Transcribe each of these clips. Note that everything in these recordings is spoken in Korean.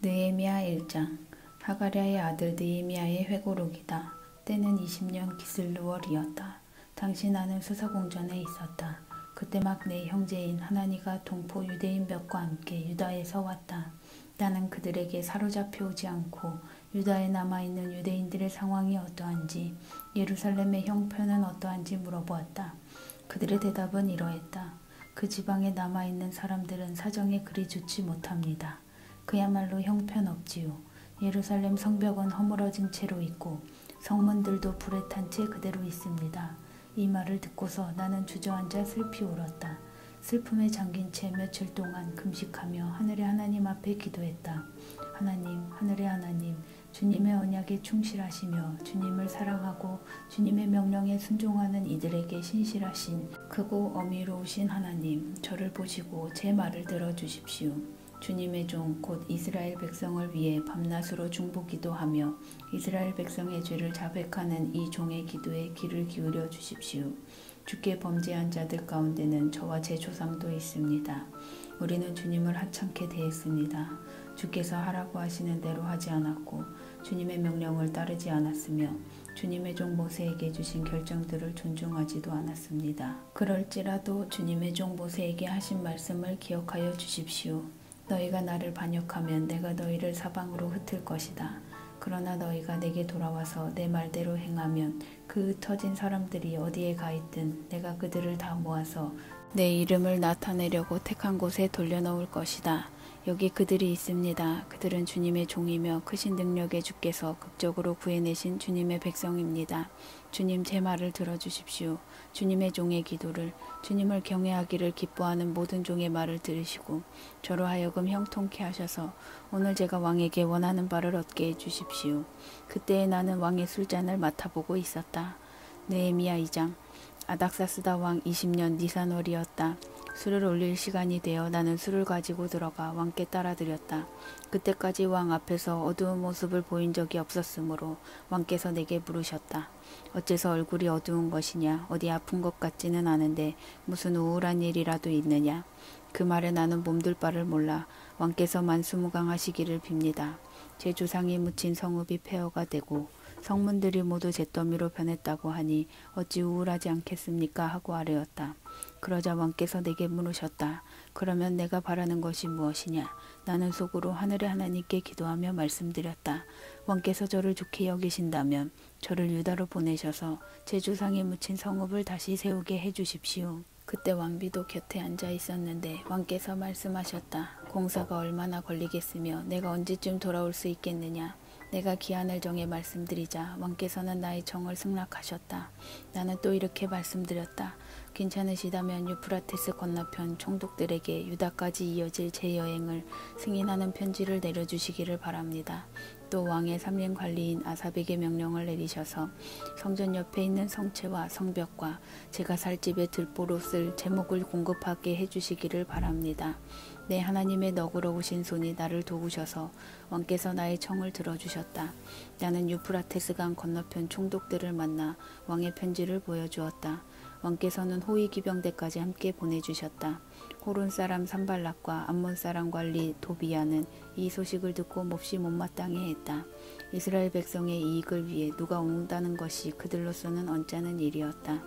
느헤미야 1장. 하가랴의 아들 느헤미야의 회고록이다. 때는 20년 기슬루월이었다. 당시 나는 수사공전에 있었다. 그때 막 내 형제인 하나니가 동포 유대인 몇과 함께 유다에서 왔다. 나는 그들에게 사로잡혀 오지 않고 유다에 남아있는 유대인들의 상황이 어떠한지, 예루살렘의 형편은 어떠한지 물어보았다. 그들의 대답은 이러했다. 그 지방에 남아있는 사람들은 사정이 그리 좋지 못합니다. 그야말로 형편없지요. 예루살렘 성벽은 허물어진 채로 있고 성문들도 불에 탄 채 그대로 있습니다. 이 말을 듣고서 나는 주저앉아 슬피 울었다. 슬픔에 잠긴 채 며칠 동안 금식하며 하늘의 하나님 앞에 기도했다. 하나님, 하늘의 하나님, 주님의 언약에 충실하시며 주님을 사랑하고 주님의 명령에 순종하는 이들에게 신실하신 크고 어미로우신 하나님, 저를 보시고 제 말을 들어주십시오. 주님의 종 곧 이스라엘 백성을 위해 밤낮으로 중보기도하며 이스라엘 백성의 죄를 자백하는 이 종의 기도에 귀를 기울여 주십시오. 주께 범죄한 자들 가운데는 저와 제 조상도 있습니다. 우리는 주님을 하찮게 대했습니다. 주께서 하라고 하시는 대로 하지 않았고 주님의 명령을 따르지 않았으며 주님의 종 모세에게 주신 결정들을 존중하지도 않았습니다. 그럴지라도 주님의 종 모세에게 하신 말씀을 기억하여 주십시오. 너희가 나를 반역하면 내가 너희를 사방으로 흩을 것이다. 그러나 너희가 내게 돌아와서 내 말대로 행하면 그 흩어진 사람들이 어디에 가 있든 내가 그들을 다 모아서 내 이름을 나타내려고 택한 곳에 돌려놓을 것이다. 여기 그들이 있습니다. 그들은 주님의 종이며 크신 능력의 주께서 극적으로 구해내신 주님의 백성입니다. 주님 제 말을 들어주십시오. 주님의 종의 기도를, 주님을 경외하기를 기뻐하는 모든 종의 말을 들으시고 저로 하여금 형통케 하셔서 오늘 제가 왕에게 원하는 바를 얻게 해주십시오. 그때에 나는 왕의 술잔을 맡아보고 있었다. 느헤미야 2장. 아닥사스다 왕 20년 니산월이었다. 술을 올릴 시간이 되어 나는 술을 가지고 들어가 왕께 따라드렸다. 그때까지 왕 앞에서 어두운 모습을 보인 적이 없었으므로 왕께서 내게 물으셨다. 어째서 얼굴이 어두운 것이냐? 어디 아픈 것 같지는 않은데 무슨 우울한 일이라도 있느냐? 그 말에 나는 몸둘 바를 몰라 왕께서 만수무강하시기를 빕니다. 제 조상이 묻힌 성읍이 폐허가 되고 성문들이 모두 잿더미로 변했다고 하니 어찌 우울하지 않겠습니까? 하고 아뢰었다. 그러자 왕께서 내게 물으셨다. 그러면 내가 바라는 것이 무엇이냐? 나는 속으로 하늘의 하나님께 기도하며 말씀드렸다. 왕께서 저를 좋게 여기신다면 저를 유다로 보내셔서 제 조상이 묻힌 성읍을 다시 세우게 해주십시오. 그때 왕비도 곁에 앉아 있었는데 왕께서 말씀하셨다. 공사가 얼마나 걸리겠으며 내가 언제쯤 돌아올 수 있겠느냐? 내가 기한을 정해 말씀드리자 왕께서는 나의 정을 승낙하셨다. 나는 또 이렇게 말씀드렸다. 괜찮으시다면 유프라테스 건너편 총독들에게 유다까지 이어질 제 여행을 승인하는 편지를 내려주시기를 바랍니다. 또 왕의 삼림관리인 아삽에게 명령을 내리셔서 성전 옆에 있는 성체와 성벽과 제가 살 집에 들보로 쓸 제목을 공급하게 해주시기를 바랍니다. 내 하나님의 너그러우신 손이 나를 도우셔서 왕께서 나의 청을 들어주셨다. 나는 유프라테스강 건너편 총독들을 만나 왕의 편지를 보여주었다. 왕께서는 호위 기병대까지 함께 보내주셨다. 호론 사람 산발락과 암몬 사람 관리 도비야는 이 소식을 듣고 몹시 못마땅해했다. 이스라엘 백성의 이익을 위해 누가 온다는 것이 그들로서는 언짢은 일이었다.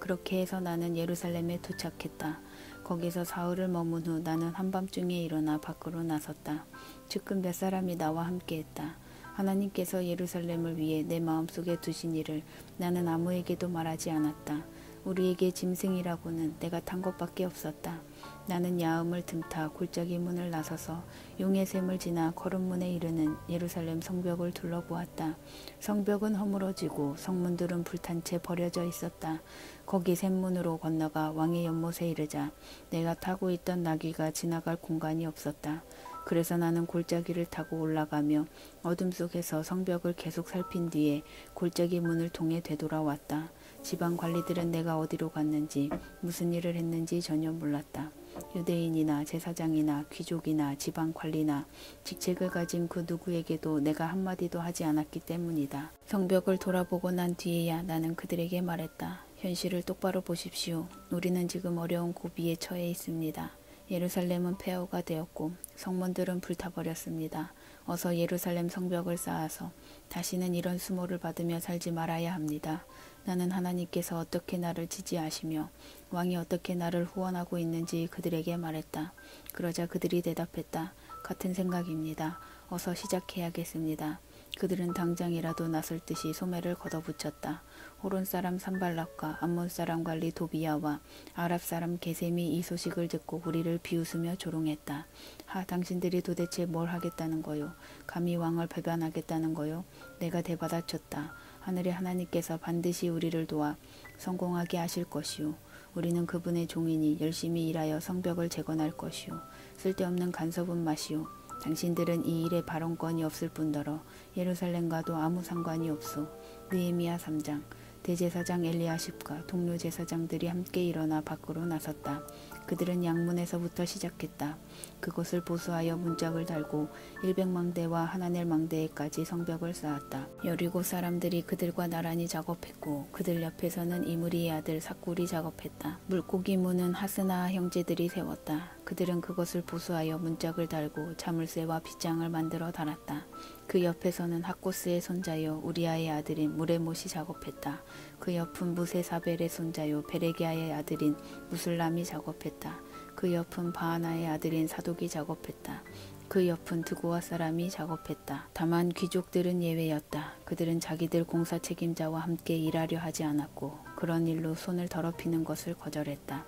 그렇게 해서 나는 예루살렘에 도착했다. 거기서 사흘을 머문 후 나는 한밤중에 일어나 밖으로 나섰다. 즉금 몇 사람이 나와 함께했다. 하나님께서 예루살렘을 위해 내 마음속에 두신 일을 나는 아무에게도 말하지 않았다. 우리에게 짐승이라고는 내가 탄 것밖에 없었다. 나는 야음을 틈타 골짜기 문을 나서서 용의 샘을 지나 거름문에 이르는 예루살렘 성벽을 둘러보았다. 성벽은 허물어지고 성문들은 불탄 채 버려져 있었다. 거기 샘문으로 건너가 왕의 연못에 이르자 내가 타고 있던 나귀가 지나갈 공간이 없었다. 그래서 나는 골짜기를 타고 올라가며 어둠 속에서 성벽을 계속 살핀 뒤에 골짜기 문을 통해 되돌아왔다. 지방 관리들은 내가 어디로 갔는지 무슨 일을 했는지 전혀 몰랐다. 유대인이나 제사장이나 귀족이나 지방 관리나 직책을 가진 그 누구에게도 내가 한마디도 하지 않았기 때문이다. 성벽을 돌아보고 난 뒤에야 나는 그들에게 말했다. 현실을 똑바로 보십시오. 우리는 지금 어려운 고비에 처해 있습니다. 예루살렘은 폐허가 되었고 성문들은 불타버렸습니다. 어서 예루살렘 성벽을 쌓아서 다시는 이런 수모를 받으며 살지 말아야 합니다. 나는 하나님께서 어떻게 나를 지지하시며 왕이 어떻게 나를 후원하고 있는지 그들에게 말했다. 그러자 그들이 대답했다. 같은 생각입니다. 어서 시작해야겠습니다. 그들은 당장이라도 나설 듯이 소매를 걷어붙였다. 호론 사람 산발락과 암몬 사람 관리 도비야와 아랍 사람 게셈이 이 소식을 듣고 우리를 비웃으며 조롱했다. 하, 당신들이 도대체 뭘 하겠다는 거요? 감히 왕을 배반하겠다는 거요? 내가 대받아쳤다. 하늘의 하나님께서 반드시 우리를 도와 성공하게 하실 것이요. 우리는 그분의 종이니 열심히 일하여 성벽을 재건할 것이요. 쓸데없는 간섭은 마시오. 당신들은 이 일에 발언권이 없을 뿐더러 예루살렘과도 아무 상관이 없소. 느헤미야 3장. 대제사장 엘리야십과 동료 제사장들이 함께 일어나 밖으로 나섰다. 그들은 양문에서부터 시작했다. 그곳을 보수하여 문짝을 달고 100망대와 하나넬 망대에까지 성벽을 쌓았다. 여리고 사람들이 그들과 나란히 작업했고 그들 옆에서는 이므리의 아들 삭굴이 작업했다. 물고기 무는 하스나 형제들이 세웠다. 그들은 그것을 보수하여 문짝을 달고 자물쇠와 빗장을 만들어 달았다. 그 옆에서는 학고스의 손자요 우리아의 아들인 무레못이 작업했다. 그 옆은 무세사벨의 손자요 베레기아의 아들인 무술람이 작업했다. 그 옆은 바하나의 아들인 사독이 작업했다. 그 옆은 드고아 사람이 작업했다. 다만 귀족들은 예외였다. 그들은 자기들 공사 책임자와 함께 일하려 하지 않았고 그런 일로 손을 더럽히는 것을 거절했다.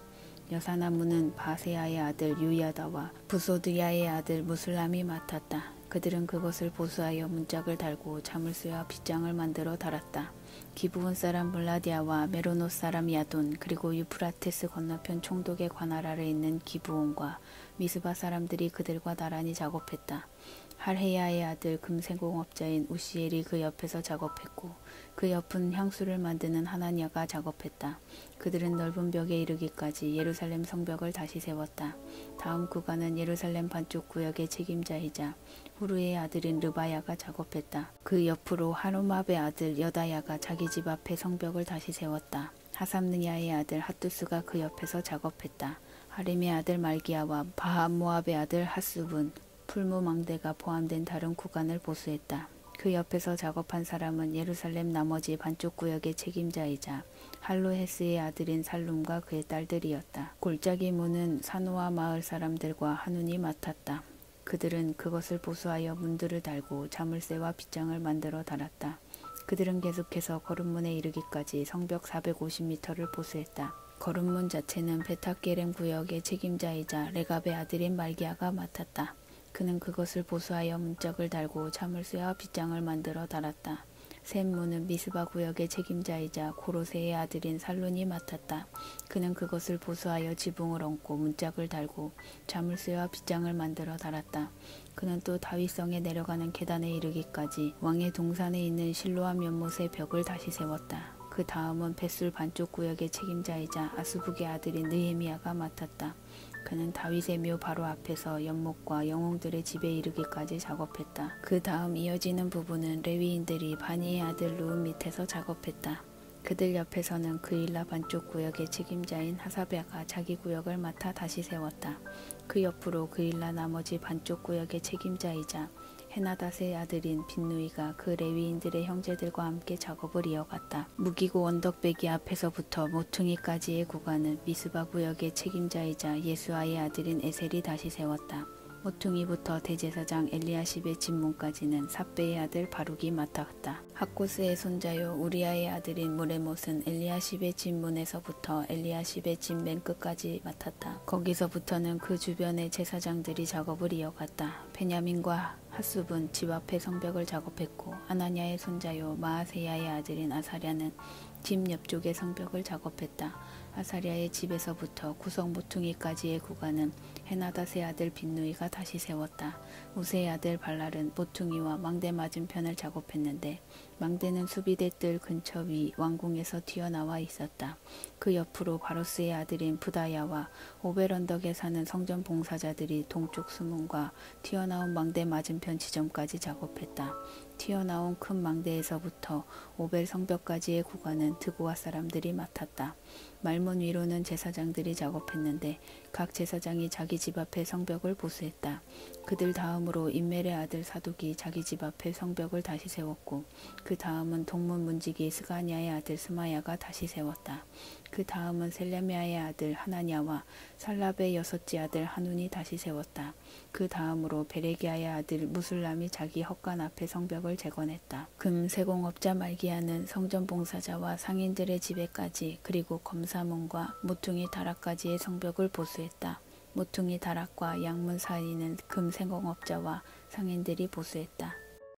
여사나무는 바세아의 아들 유야다와 부소드야의 아들 무술람이 맡았다. 그들은 그것을 보수하여 문짝을 달고 자물쇠와 빗장을 만들어 달았다. 기브온 사람 블라디아와 메로노 사람 야돈 그리고 유프라테스 건너편 총독의 관할 아래 있는 기브온과 미스바 사람들이 그들과 나란히 작업했다. 할헤야의 아들 금세공업자인 우시엘이 그 옆에서 작업했고 그 옆은 향수를 만드는 하나냐가 작업했다. 그들은 넓은 벽에 이르기까지 예루살렘 성벽을 다시 세웠다. 다음 구간은 예루살렘 반쪽 구역의 책임자이자 후르의 아들인 르바야가 작업했다. 그 옆으로 하노맙의 아들 여다야가 자기 집 앞에 성벽을 다시 세웠다. 하삼느야의 아들 핫두스가 그 옆에서 작업했다. 하림의 아들 말기야와 바하모압의 아들 핫숲은 풀무망대가 포함된 다른 구간을 보수했다. 그 옆에서 작업한 사람은 예루살렘 나머지 반쪽 구역의 책임자이자 할로헤스의 아들인 살룸과 그의 딸들이었다. 골짜기 문은 사노아 마을 사람들과 하눈이 맡았다. 그들은 그것을 보수하여 문들을 달고 자물쇠와 빗장을 만들어 달았다. 그들은 계속해서 거름문에 이르기까지 성벽 450m를 보수했다. 거름문 자체는 베타게렘 구역의 책임자이자 레갑의 아들인 말기야가 맡았다. 그는 그것을 보수하여 문짝을 달고 자물쇠와 빗장을 만들어 달았다. 샘문은 미스바 구역의 책임자이자 고로세의 아들인 살론이 맡았다. 그는 그것을 보수하여 지붕을 얹고 문짝을 달고 자물쇠와 빗장을 만들어 달았다. 그는 또 다윗성에 내려가는 계단에 이르기까지 왕의 동산에 있는 실로암 연못의 벽을 다시 세웠다. 그 다음은 벳술 반쪽 구역의 책임자이자 아스북의 아들인 느헤미야가 맡았다. 그는 다윗의 묘 바로 앞에서 연못과 영웅들의 집에 이르기까지 작업했다. 그 다음 이어지는 부분은 레위인들이 바니의 아들 루움 밑에서 작업했다. 그들 옆에서는 그일라 반쪽 구역의 책임자인 하사베가 자기 구역을 맡아 다시 세웠다. 그 옆으로 그일라 나머지 반쪽 구역의 책임자이자 헤나닷의 아들인 빈누이가 그 레위인들의 형제들과 함께 작업을 이어갔다. 무기고 언덕배기 앞에서부터 모퉁이까지의 구간은 미스바 구역의 책임자이자 예수아의 아들인 에셀이 다시 세웠다. 모퉁이부터 대제사장 엘리야십의 집문까지는 삽베의 아들 바룩이 맡았다. 학고스의 손자요 우리아의 아들인 무레못은 엘리야십의 집문에서부터 엘리야십의 집 맨 끝까지 맡았다. 거기서부터는 그 주변의 제사장들이 작업을 이어갔다. 베냐민과 핫숲은 집 앞의 성벽을 작업했고 아나냐의 손자요 마아세야의 아들인 아사랴는 집 옆쪽의 성벽을 작업했다. 아사랴의 집에서부터 구석 모퉁이까지의 구간은 헤나닷의 아들 빈누이가 다시 세웠다. 우세의 아들 발랄은 모퉁이와 망대 맞은편을 작업했는데 망대는 수비대 뜰 근처 위 왕궁에서 튀어나와 있었다. 그 옆으로 바로스의 아들인 부다야와 오벨 언덕에 사는 성전 봉사자들이 동쪽 수문과 튀어나온 망대 맞은편 지점까지 작업했다. 튀어나온 큰 망대에서부터 오벨 성벽까지의 구간은 드고아 사람들이 맡았다. 말문 위로는 제사장들이 작업했는데 각 제사장이 자기 집 앞에 성벽을 보수했다. 그들 다음으로 인멜의 아들 사독이 자기 집 앞에 성벽을 다시 세웠고 그 다음은 동문 문지기 스가냐의 아들 스마야가 다시 세웠다. 그 다음은 셀레미야의 아들 하나냐와 살랍의 여섯째 아들 하눈이 다시 세웠다. 그 다음으로 베레기야의 아들 무술람이 자기 헛간 앞에 성벽을 재건했다. 금 세공업자 말기야는 성전 봉사자와 상인들의 집에까지 그리고 검사문과 모퉁이 다락까지의 성벽을 보수했다. 모퉁이 다락과 양문 사이는 금 세공업자와 상인들이 보수했다.